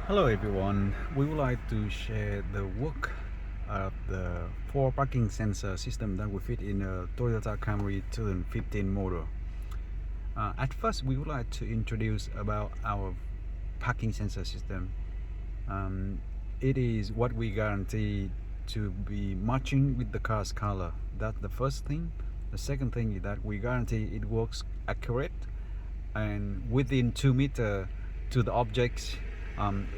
Hello everyone, we would like to share the work of the 4 parking sensor system that we fit in a Toyota Camry 2015 model. At first we would like to introduce about our parking sensor system. It is what we guarantee to be matching with the car's color. That's the first thing. The second thing is that we guarantee it works accurate and within 2 meters to the objects.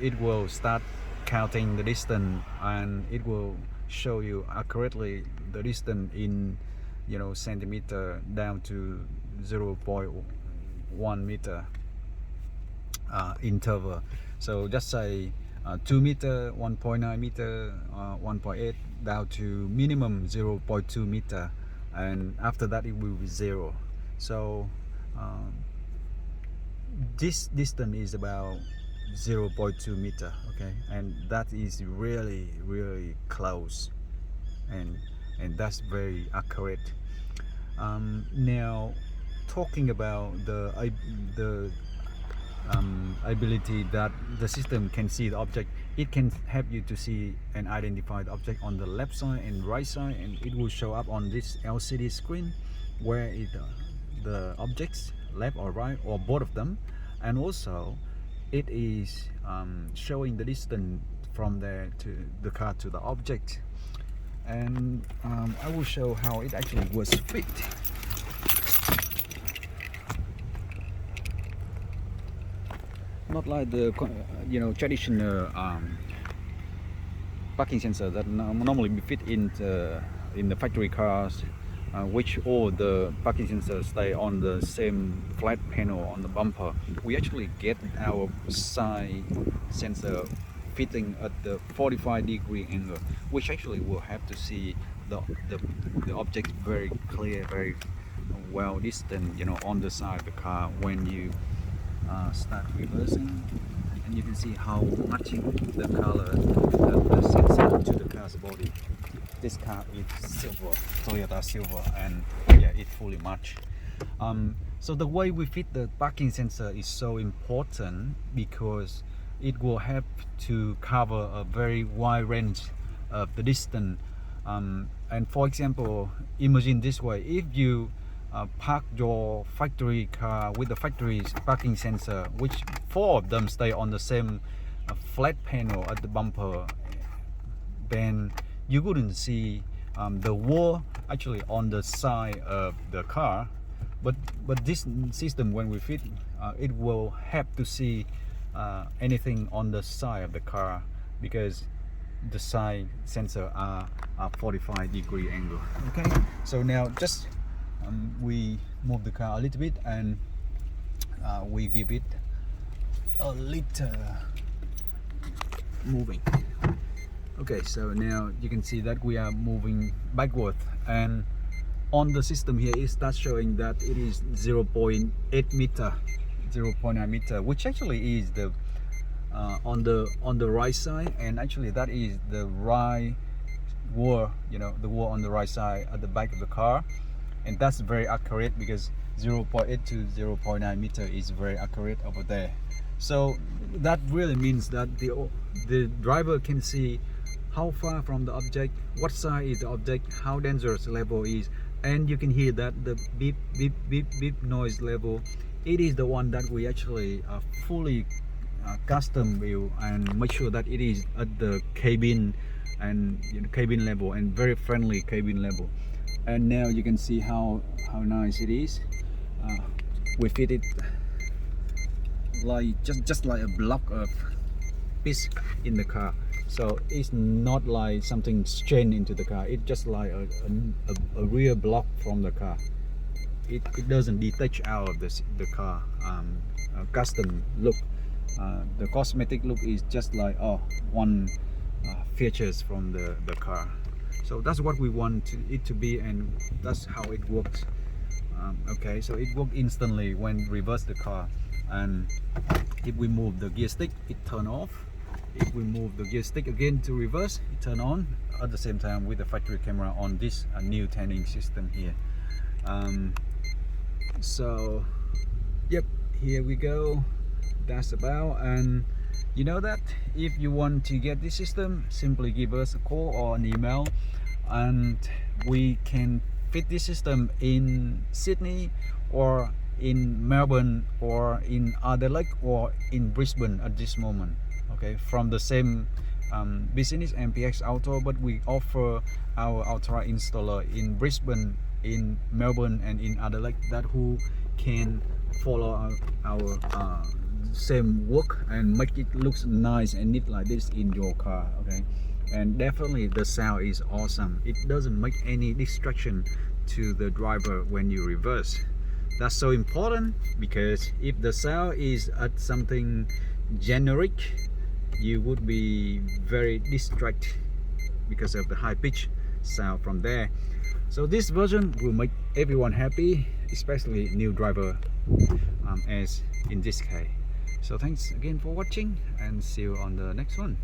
It will start counting the distance and it will show you accurately the distance in centimeter down to 0.1 meter interval. So just say 2 meter, 1.9 meter, 1.8 down to minimum 0.2 meter, and after that it will be 0. So this distance is about 0.2 meter, okay, and that is really close, and that's very accurate. Now talking about the ability that the system can see the object, it can help you to see and identify the object on the left side and right side, and it will show up on this LCD screen where the objects left or right or both of them, and also it is showing the distance from there to the car to the object. And I will show how it actually was fit. Not like the traditional parking sensor that normally be fit in the factory cars, which all the parking sensors stay on the same flat panel on the bumper. We actually get our side sensor fitting at the 45-degree angle, which actually will have to see the object very clear, very well distant, on the side of the car when you start reversing. And you can see how matching the color the sensor to the car's body. This car is silver, Toyota silver, and yeah, it fully match. So the way we fit the parking sensor is so important because it will help to cover a very wide range of the distance. And for example, imagine this way: if you park your factory car with the factory's parking sensor, which 4 of them stay on the same flat panel at the bumper, then you couldn't see the wall actually on the side of the car. But this system, when we fit, it will help to see anything on the side of the car because the side sensor are 45-degree angle. Okay, so now just we move the car a little bit and we give it a little moving. Okay, so now you can see that we are moving backward, and on the system here it starts showing that it is 0.8 meter, 0.9 meter, which actually is the on the right side, and actually that is the right wall, the wall on the right side at the back of the car, and that's very accurate because 0.8 to 0.9 meter is very accurate over there. So that really means that the driver can see how far from the object, what side is the object, how dangerous level is, and you can hear that the beep beep beep beep noise level. It is the one that we actually fully custom build and make sure that it is at the cabin and cabin level, and very friendly cabin level. And now you can see how nice it is. We fit it like just like a block of piece in the car. So it's not like something strained into the car. It's just like a real block from the car. It doesn't detach out of the car. Custom look. The cosmetic look is just like one features from the car. So that's what we want it to be, and that's how it works. Okay, so it works instantly when reverse the car, and if we move the gear stick, it turn off. If we move the gear stick again to reverse, it turn on at the same time with the factory camera on this new tuning system here. So yep, here we go. That's about, and You know that if you want to get this system, simply give us a call or an email, and we can fit this system in Sydney or in Melbourne or in Adelaide or in Brisbane at this moment. Okay, from the same business, MPX Auto, but we offer our authorized installer in Brisbane, in Melbourne and in Adelaide that who can follow our same work and make it looks nice and neat like this in your car. Okay, and definitely the sound is awesome. It doesn't make any distraction to the driver when you reverse. That's so important, because if the sound is at something generic, you would be very distracted because of the high pitch sound from there. So this version will make everyone happy, especially new driver, as in this case. So thanks again for watching, and see you on the next one.